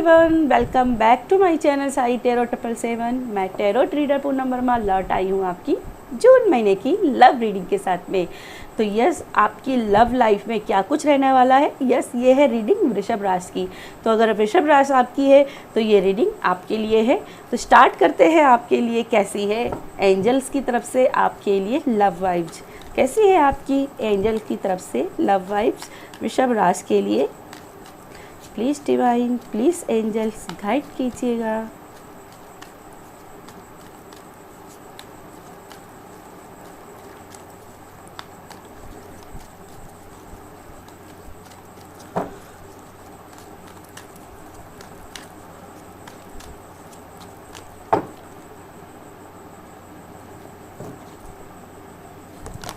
Everyone, welcome back to my channel Sai tarot 777। मैं tarot reader Poonam Verma लौट आई हूँ आपकी जून महीने की लव रीडिंग के साथ में। तो यस, आपकी लव लाइफ में क्या कुछ रहने वाला है। यस, ये है रीडिंग वृषभ राशि की। तो अगर वृषभ राशि आपकी है तो ये रीडिंग आपके लिए है। तो स्टार्ट करते हैं। आपके लिए कैसी है एंजल्स की तरफ से आपके लिए लव वाइब्स। कैसी है आपकी एंजल की तरफ से लव वाइब्स वृषभ राशि के लिए। Please divine, please angels guide कीजिएगा।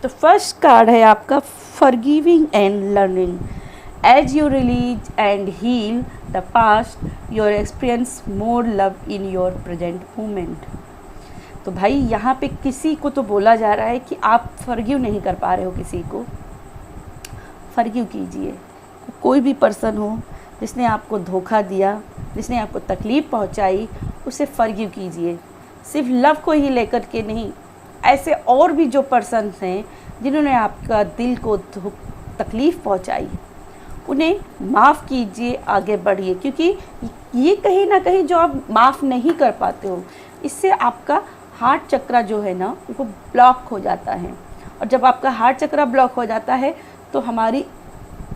तो फर्स्ट कार्ड है आपका forgiving and learning. As you release and heal the past, you experience more love in your present moment। तो भाई यहाँ पे किसी को तो बोला जा रहा है कि आप फॉरगिव नहीं कर पा रहे हो, किसी को फॉरगिव कीजिए। कोई भी पर्सन हो जिसने आपको धोखा दिया, जिसने आपको तकलीफ़ पहुँचाई, उसे फॉरगिव कीजिए। सिर्फ लव को ही लेकर के नहीं, ऐसे और भी जो पर्सन हैं जिन्होंने आपका दिल को तकलीफ़ पहुँचाई, उन्हें माफ़ कीजिए, आगे बढ़िए। क्योंकि ये कहीं ना कहीं जो आप माफ़ नहीं कर पाते हो, इससे आपका हार्ट चक्र जो है ना वो ब्लॉक हो जाता है। और जब आपका हार्ट चक्र ब्लॉक हो जाता है तो हमारी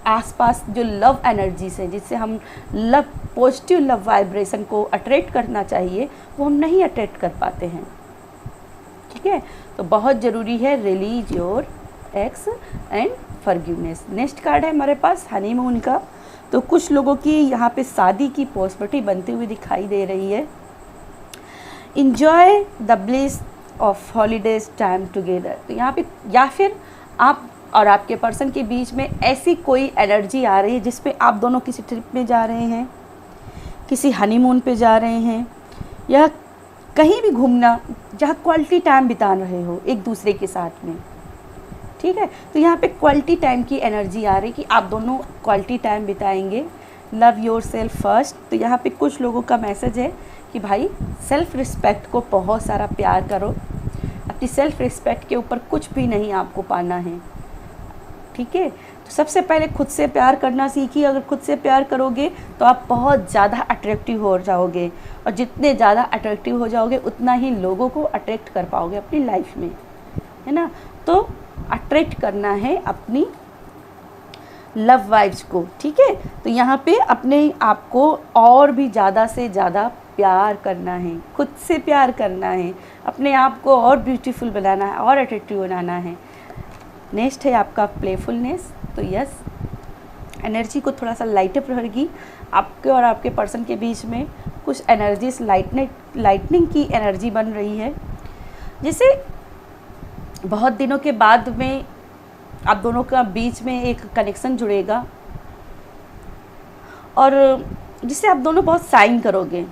आसपास जो लव एनर्जीज है, जिससे हम लव पॉजिटिव लव वाइब्रेशन को अट्रैक्ट करना चाहिए, वो हम नहीं अट्रैक्ट कर पाते हैं। ठीक है, तो बहुत ज़रूरी है release your x and forgiveness. Next card है हमारे पास हनीमून का। तो कुछ लोगों की यहाँ पे शादी की पॉसिबिलिटी बनती हुई दिखाई दे रही है। Enjoy the bliss of holidays time together. तो यहाँ पे या फिर आप और आपके पर्सन के बीच में ऐसी कोई एनर्जी आ रही है जिसपे आप दोनों किसी ट्रिप में जा रहे हैं, किसी हनीमून पे जा रहे हैं, या कहीं भी घूमना जहाँ क्वालिटी टाइम बिता रहे हो एक दूसरे के साथ में। ठीक है, तो यहाँ पे क्वालिटी टाइम की एनर्जी आ रही है कि आप दोनों क्वालिटी टाइम बिताएंगे। Love your self first. तो यहाँ पे कुछ लोगों का मैसेज है कि भाई सेल्फ रिस्पेक्ट को बहुत सारा प्यार करो। अपनी सेल्फ रिस्पेक्ट के ऊपर कुछ भी नहीं आपको पाना है। ठीक है, तो सबसे पहले खुद से प्यार करना सीखिए। अगर खुद से प्यार करोगे तो आप बहुत ज़्यादा अट्रैक्टिव हो जाओगे, और जितने ज़्यादा अट्रैक्टिव हो जाओगे उतना ही लोगों को अट्रैक्ट कर पाओगे अपनी लाइफ में, है ना। तो अट्रैक्ट करना है अपनी लव वाइब्स को। ठीक है, तो यहाँ पे अपने आप को और भी ज़्यादा से ज़्यादा प्यार करना है, खुद से प्यार करना है, अपने आप को और ब्यूटीफुल बनाना है और अट्रैक्टिव बनाना है। नेक्स्ट है आपका प्लेफुलनेस। तो यस, एनर्जी को थोड़ा सा लाइटअप रहेगी आपके और आपके पर्सन के बीच में। कुछ एनर्जीज लाइटनिंग की एनर्जी बन रही है, जैसे बहुत दिनों के बाद में आप दोनों का बीच में एक कनेक्शन जुड़ेगा, और जिससे आप दोनों बहुत साइन करोगे,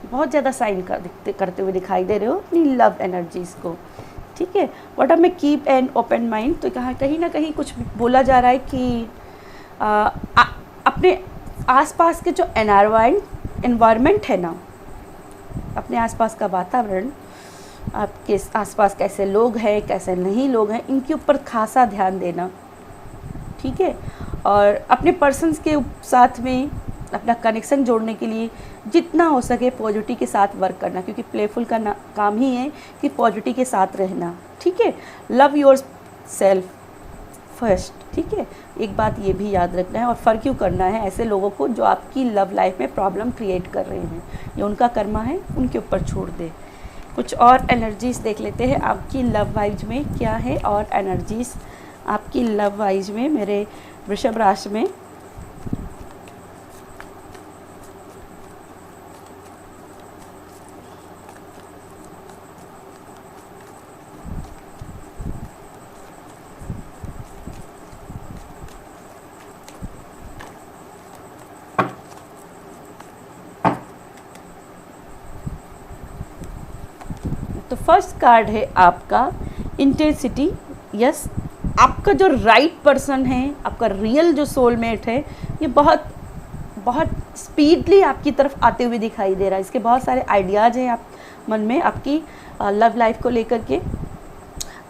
बहुत ज़्यादा साइन करते हुए दिखाई दे रहे हो अपनी लव एनर्जीज़ को। ठीक है, व्हाट आर में कीप एन ओपन माइंड। तो कहीं ना कहीं कुछ बोला जा रहा है कि अपने आसपास के जो एनवायरनमेंट है ना, अपने आसपास का वातावरण, आपके आसपास कैसे लोग हैं कैसे नहीं लोग हैं, इनके ऊपर खासा ध्यान देना। ठीक है, और अपने पर्सन्स के साथ में अपना कनेक्शन जोड़ने के लिए जितना हो सके पॉजिटिव के साथ वर्क करना, क्योंकि प्लेफुल का काम ही है कि पॉजिटिव के साथ रहना। ठीक है, लव योर सेल्फ फर्स्ट। ठीक है, एक बात ये भी याद रखना है और फॉरगिव करना है ऐसे लोगों को जो आपकी लव लाइफ में प्रॉब्लम क्रिएट कर रहे हैं। ये उनका कर्मा है, उनके ऊपर छोड़ दे। कुछ और एनर्जीज़ देख लेते हैं आपकी लव वाइज में क्या है, और एनर्जीज़ आपकी लव वाइज में मेरे वृषभ राशि में। तो फर्स्ट कार्ड है आपका इंटेंसिटी। यस, आपका जो राइट पर्सन है, आपका रियल जो सोलमेट है, ये बहुत बहुत स्पीडली आपकी तरफ आते हुए दिखाई दे रहा है। इसके बहुत सारे आइडियाज़ हैं आप मन में आपकी लव लाइफ को लेकर के।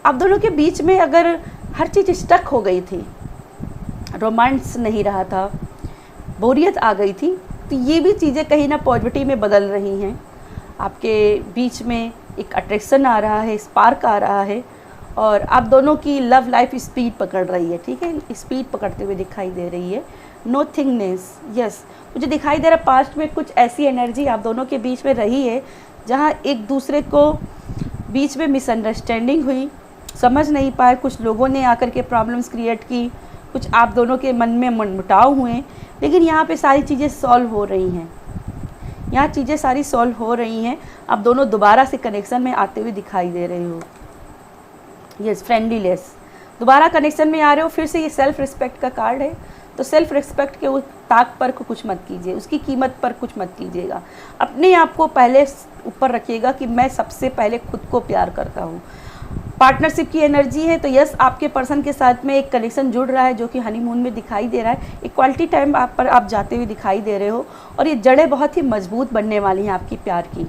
आप दोनों के बीच में अगर हर चीज़ स्टक हो गई थी, रोमांस नहीं रहा था, बोरियत आ गई थी, तो ये भी चीज़ें कहीं ना पॉजिटिव में बदल रही हैं। आपके बीच में एक अट्रैक्शन आ रहा है, स्पार्क आ रहा है, और आप दोनों की लव लाइफ स्पीड पकड़ रही है। ठीक है, स्पीड पकड़ते हुए दिखाई दे रही है। नोथिंगनेस, यस, मुझे दिखाई दे रहा है पास्ट में कुछ ऐसी एनर्जी आप दोनों के बीच में रही है जहाँ एक दूसरे को बीच में मिसअंडरस्टैंडिंग हुई, समझ नहीं पाए, कुछ लोगों ने आकर के प्रॉब्लम्स क्रिएट की, कुछ आप दोनों के मन में मनमुटाव हुए, लेकिन यहाँ पे सारी चीज़ें सॉल्व हो रही हैं। यहाँ चीज़ें सारी सॉल्व हो रही हैं। आप दोनों दोबारा से कनेक्शन में आते हुए दिखाई दे रहे हो। यस, फ्रेंडलीनेस, दोबारा कनेक्शन में आ रहे हो। फिर से ये सेल्फ रिस्पेक्ट का कार्ड है, तो सेल्फ रिस्पेक्ट के उस ताक पर कुछ मत कीजिए, उसकी कीमत पर कुछ मत कीजिएगा। अपने आप को पहले ऊपर रखिएगा कि मैं सबसे पहले खुद को प्यार करता हूँ। पार्टनरशिप की एनर्जी है, तो यस, आपके पर्सन के साथ में एक कनेक्शन जुड़ रहा है जो कि हनीमून में दिखाई दे रहा है। एक क्वालिटी टाइम आप पर आप जाते हुए दिखाई दे रहे हो, और ये जड़ें बहुत ही मजबूत बनने वाली हैं आपकी प्यार की।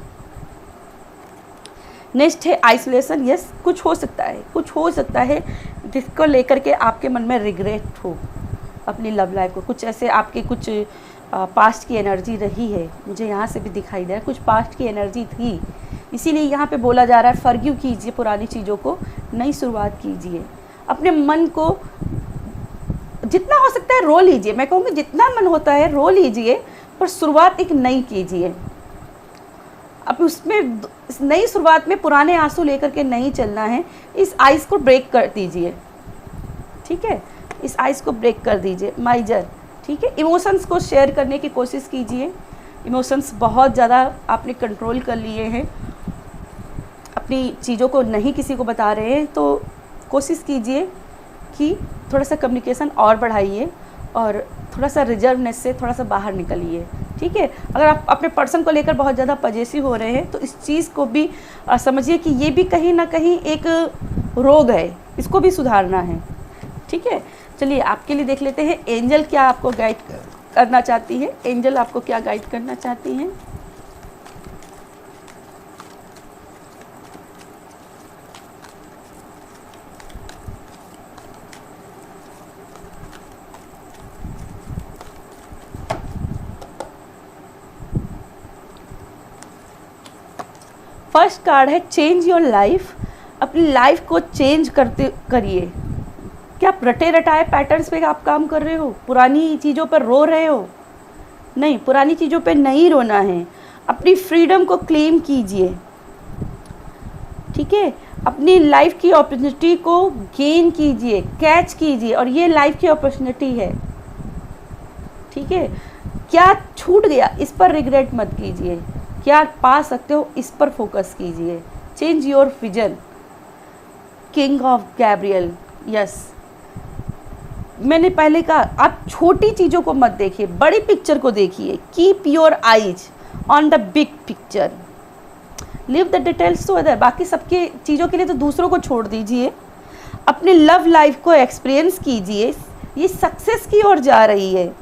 नेक्स्ट है आइसोलेशन। यस, कुछ हो सकता है जिसको लेकर के आपके मन में रिग्रेट हो अपनी लव लाइफ को। कुछ ऐसे आपके कुछ पास्ट की एनर्जी रही है, मुझे यहाँ से भी दिखाई दे रहा है कुछ पास्ट की एनर्जी थी, इसीलिए यहाँ पे बोला जा रहा है फॉरगिव कीजिए पुरानी चीज़ों को, नई शुरुआत कीजिए। अपने मन को जितना हो सकता है रो लीजिए, मैं कहूँगी जितना मन होता है रो लीजिए, पर शुरुआत एक नई कीजिए। अब उसमें नई शुरुआत में पुराने आंसू लेकर के नहीं चलना है। इस आइस को ब्रेक कर दीजिए, ठीक है, इस आइस को ब्रेक कर दीजिए। माइजर, ठीक है, इमोशंस को शेयर करने की कोशिश कीजिए। इमोशंस बहुत ज़्यादा आपने कंट्रोल कर लिए हैं, अपनी चीज़ों को नहीं किसी को बता रहे हैं, तो कोशिश कीजिए कि थोड़ा सा कम्युनिकेशन और बढ़ाइए और थोड़ा सा रिजर्वनेस से थोड़ा सा बाहर निकलिए। ठीक है, अगर आप अपने पर्सन को लेकर बहुत ज़्यादा पजेसिव हो रहे हैं तो इस चीज़ को भी समझिए कि ये भी कहीं ना कहीं एक रोग है, इसको भी सुधारना है। ठीक है, चलिए आपके लिए देख लेते हैं एंजल क्या आपको गाइड करना चाहती है। एंजल आपको क्या गाइड करना चाहती हैं? फर्स्ट कार्ड है चेंज योर लाइफ। अपनी लाइफ को चेंज करिए। क्या आप रटे रटाए पैटर्न्स पे आप काम कर रहे हो? पुरानी चीज़ों पर रो रहे हो? नहीं, पुरानी चीज़ों पे नहीं रोना है। अपनी फ्रीडम को क्लेम कीजिए। ठीक है, अपनी लाइफ की अपॉर्चुनिटी को गेन कीजिए, कैच कीजिए, और ये लाइफ की अपॉर्चुनिटी है। ठीक है, क्या छूट गया इस पर रिग्रेट मत कीजिए, क्या पा सकते हो इस पर फोकस कीजिए। Change your vision. King of Gabriel, yes, मैंने पहले कहा आप छोटी चीज़ों को मत देखिए, बड़ी पिक्चर को देखिए। Keep your eyes on the big picture, live the details to other. बाकी सबके चीज़ों के लिए तो दूसरों को छोड़ दीजिए, अपने लव लाइफ को एक्सपीरियंस कीजिए। ये सक्सेस की ओर जा रही है,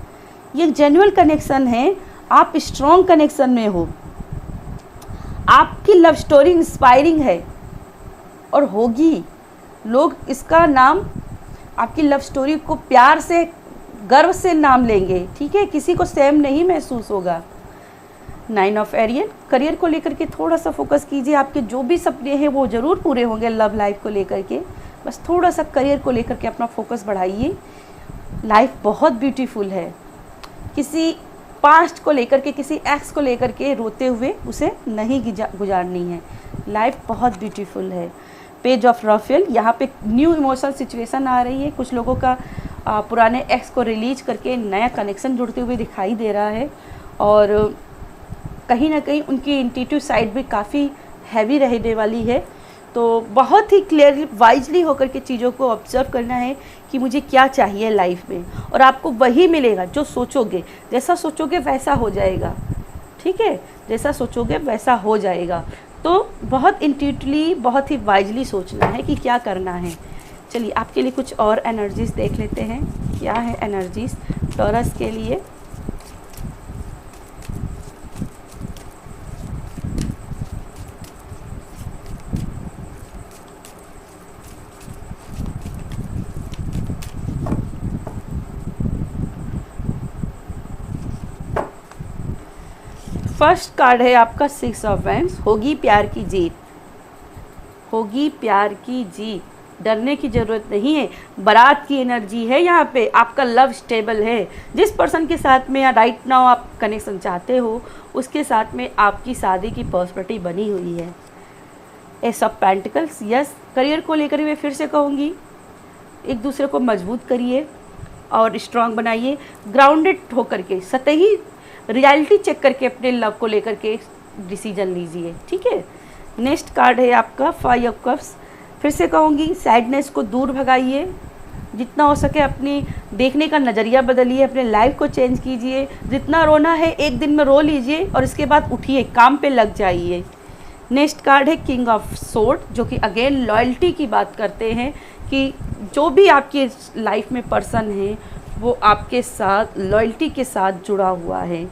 ये जेन्युइन कनेक्शन है, आप स्ट्रॉन्ग कनेक्शन में हो, आपकी लव स्टोरी इंस्पायरिंग है और होगी। लोग इसका नाम, आपकी लव स्टोरी को प्यार से, गर्व से नाम लेंगे। ठीक है, किसी को सेम नहीं महसूस होगा। 9 ऑफ एरियल, करियर को लेकर के थोड़ा सा फोकस कीजिए। आपके जो भी सपने हैं वो ज़रूर पूरे होंगे लव लाइफ को लेकर के, बस थोड़ा सा करियर को लेकर के अपना फोकस बढ़ाइए। लाइफ बहुत ब्यूटीफुल है। किसी पास्ट को लेकर के, किसी एक्स को लेकर के रोते हुए उसे नहीं गुजारनी है। लाइफ बहुत ब्यूटीफुल है। पेज ऑफ रफेल, यहाँ पे न्यू इमोशनल सिचुएशन आ रही है। कुछ लोगों का पुराने एक्स को रिलीज करके नया कनेक्शन जुड़ते हुए दिखाई दे रहा है, और कहीं ना कहीं उनकी इंट्यूटिव साइड भी काफ़ी हैवी रहने वाली है। तो बहुत ही क्लियरली, वाइजली होकर के चीज़ों को ऑब्जर्व करना है कि मुझे क्या चाहिए लाइफ में, और आपको वही मिलेगा जो सोचोगे। जैसा सोचोगे वैसा हो जाएगा। ठीक है, जैसा सोचोगे वैसा हो जाएगा। तो बहुत इंट्यूटिवली, बहुत ही वाइजली सोचना है कि क्या करना है। चलिए आपके लिए कुछ और एनर्जीज़ देख लेते हैं। क्या है एनर्जीज़ टॉरस के लिए? फर्स्ट कार्ड है आपका 6 ऑफ वैंड्स। होगी प्यार की जीत, होगी प्यार की जीत, डरने की ज़रूरत नहीं है। बारात की एनर्जी है यहाँ पे, आपका लव स्टेबल है। जिस पर्सन के साथ में या राइट नाउ आप कनेक्शन चाहते हो उसके साथ में आपकी शादी की पॉसिबिलिटी बनी हुई है। S of pentacles, yes, career को लेकर मैं फिर से कहूँगी, एक दूसरे को मजबूत करिए और स्ट्रांग बनाइए। ग्राउंडेड होकर के, सतही रियलिटी चेक करके अपने लव को लेकर के डिसीजन लीजिए, ठीक है। नेक्स्ट कार्ड है आपका 5 ऑफ कप्स। फिर से कहूँगी, सैडनेस को दूर भगाइए, जितना हो सके अपनी देखने का नज़रिया बदलिए, अपने लाइफ को चेंज कीजिए। जितना रोना है एक दिन में रो लीजिए और इसके बाद उठिए, काम पे लग जाइए। नेक्स्ट कार्ड है किंग ऑफ सोर्ड, जो कि अगेन लॉयल्टी की बात करते हैं कि जो भी आपकी लाइफ में पर्सन है वो आपके साथ लॉयल्टी के साथ जुड़ा हुआ है।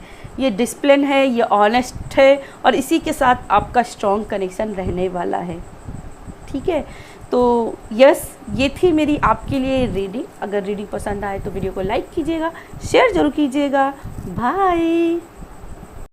ये डिसिप्लिन है, ये ऑनेस्ट है और इसी के साथ आपका स्ट्रॉन्ग कनेक्शन रहने वाला है, ठीक है। तो यस, ये थी मेरी आपके लिए रीडिंग। अगर रीडिंग पसंद आए तो वीडियो को लाइक कीजिएगा, शेयर ज़रूर कीजिएगा। बाय।